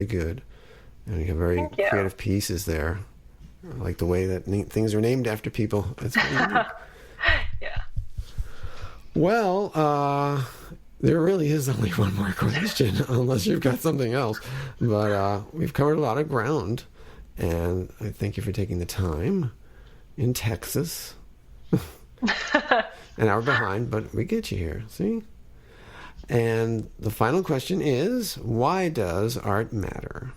good. And you have very Thank you. creative pieces there. I like the way that things are named after people. That's very unique. Yeah. Well, there really is only one more question, unless you've got something else. But we've covered a lot of ground, and I thank you for taking the time in Texas. An hour behind, but we get you here. See? And the final question is, why does art matter?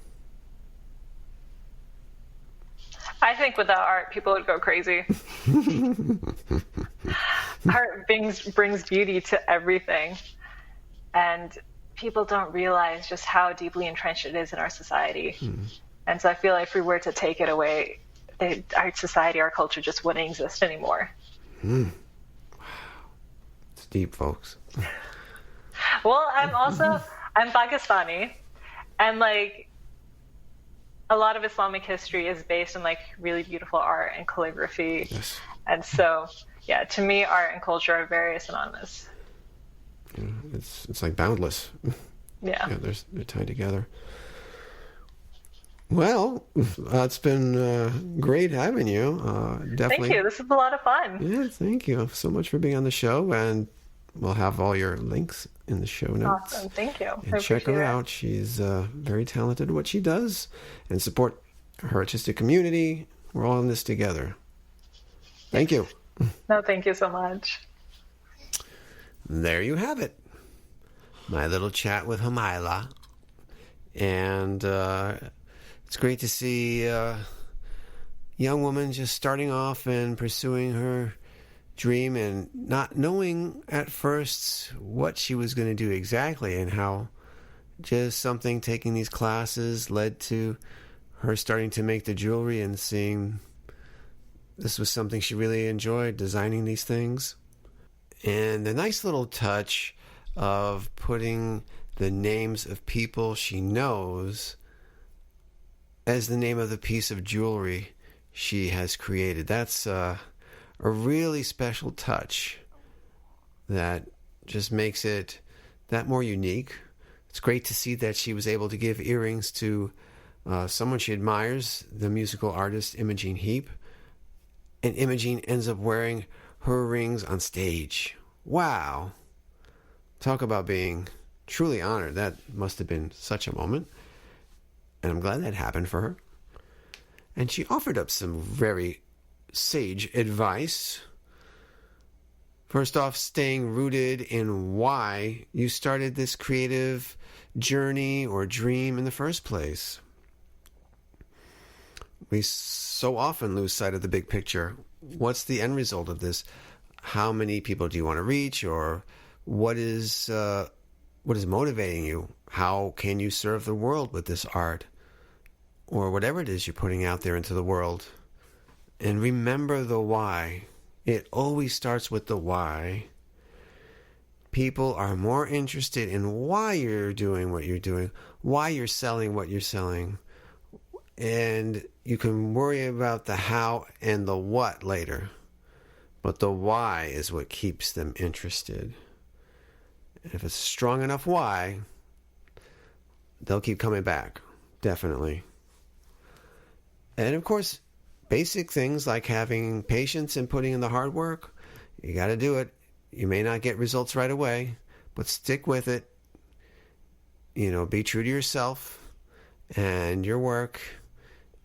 I think without art, people would go crazy. Art brings beauty to everything. And people don't realize just how deeply entrenched it is in our society. And so I feel like if we were to take it away, our society, our culture just wouldn't exist anymore. Wow. It's deep, folks. Well, I'm Pakistani, and like a lot of Islamic history is based on like really beautiful art and calligraphy. Yes. And so, yeah, to me, art and culture are very synonymous. You know, it's like boundless. Yeah. Yeah, they're tied together. Well, it's been great having you. Definitely. Thank you. This is a lot of fun. Yeah, thank you so much for being on the show, and we'll have all your links in the show notes. Awesome. Thank you. And check her out. She's very talented at what she does, and support her artistic community. We're all in this together. Thank you. No, thank you so much. There you have it. My little chat with Hamaila. And it's great to see a young woman just starting off and pursuing her dream and not knowing at first what she was going to do exactly, and how just something taking these classes led to her starting to make the jewelry and seeing this was something she really enjoyed, designing these things. And the nice little touch of putting the names of people she knows as the name of the piece of jewelry she has created. That's a really special touch that just makes it that more unique. It's great to see that she was able to give earrings to someone she admires, the musical artist Imogen Heap. And Imogen ends up wearing her rings on stage. Wow. Talk about being truly honored. That must have been such a moment. And I'm glad that happened for her. And she offered up some very sage advice. First off, staying rooted in why you started this creative journey or dream in the first place. We so often lose sight of the big picture. What's the end result of this? How many people do you want to reach? Or what is motivating you? How can you serve the world with this art? Or whatever it is you're putting out there into the world. And remember the why. It always starts with the why. People are more interested in why you're doing what you're doing, why you're selling what you're selling. And you can worry about the how and the what later. But the why is what keeps them interested. And if it's a strong enough why, they'll keep coming back. Definitely. And of course, basic things like having patience and putting in the hard work. You got to do it. You may not get results right away, but stick with it. You know, be true to yourself and your work,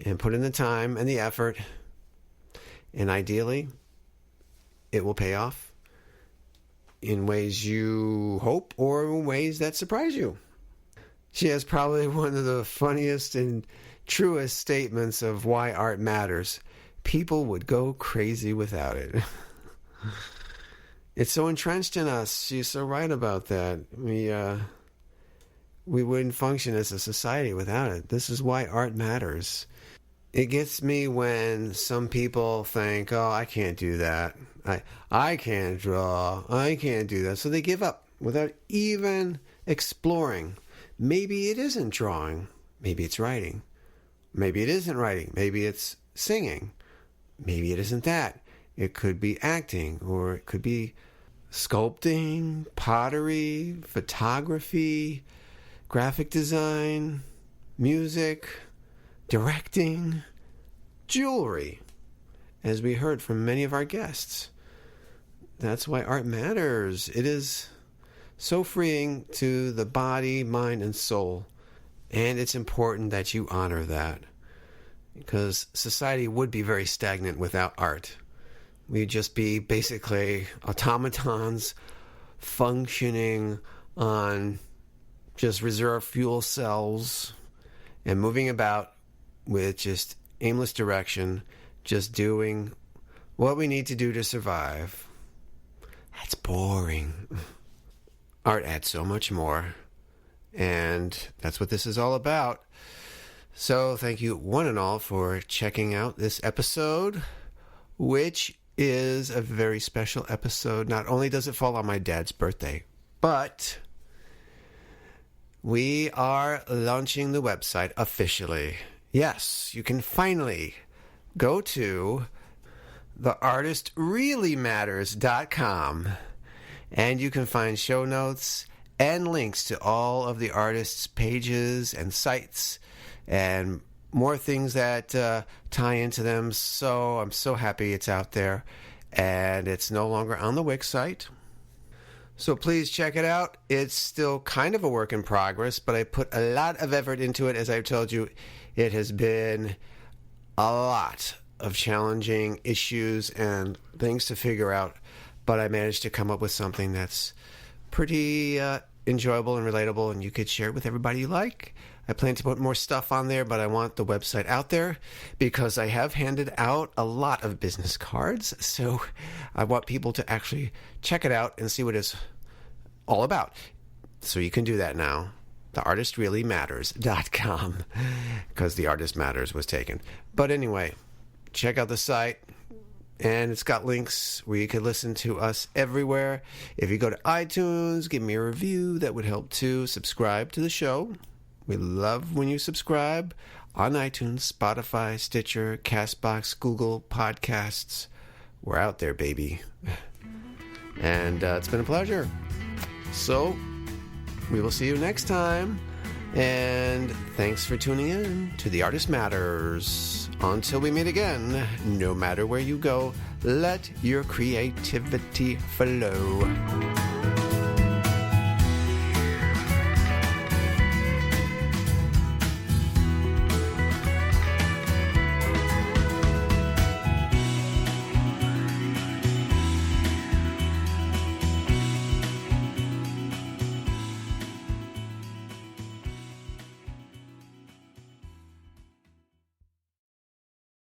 and put in the time and the effort. And ideally, it will pay off in ways you hope or in ways that surprise you. She has probably one of the funniest and truest statements of why art matters. People would go crazy without it. It's so entrenched in us. She's so right about that. We wouldn't function as a society without it. This is why art matters. It gets me when some people think, oh, I can't do that. I can't draw. I can't do that. So they give up without even exploring. Maybe it isn't drawing. Maybe it's writing. Maybe it isn't writing. Maybe it's singing. Maybe it isn't that. It could be acting, or it could be sculpting, pottery, photography, graphic design, music, directing, jewelry, as we heard from many of our guests. That's why art matters. It is so freeing to the body, mind, and soul. And it's important that you honor that, because society would be very stagnant without art. We'd just be basically automatons functioning on just reserve fuel cells and moving about with just aimless direction, just doing what we need to do to survive. That's boring. Art adds so much more, and that's what this is all about. So thank you one and all for checking out this episode, which is a very special episode. Not only does it fall on my dad's birthday, but we are launching the website officially. Yes, you can finally go to theartistreallymatters.com, and you can find show notes and links to all of the artists' pages and sites and more things that tie into them. So I'm so happy it's out there, and it's no longer on the Wix site. So please check it out. It's still kind of a work in progress, but I put a lot of effort into it. As I've told you, it has been a lot of challenging issues and things to figure out, but I managed to come up with something that's pretty enjoyable and relatable, and you could share it with everybody you like. I plan to put more stuff on there, but I want the website out there because I have handed out a lot of business cards, so I want people to actually check it out and see what it's all about. So you can do that now. theartistreallymatters.com, because the artist matters was taken. But anyway, check out the site, and it's got links where you can listen to us everywhere. If you go to iTunes, give me a review. That would help too. Subscribe to the show. We love when you subscribe on iTunes, Spotify, Stitcher, CastBox, Google Podcasts. We're out there, baby. And it's been a pleasure. So we will see you next time. And thanks for tuning in to The Artist Matters. Until we meet again, no matter where you go, let your creativity flow.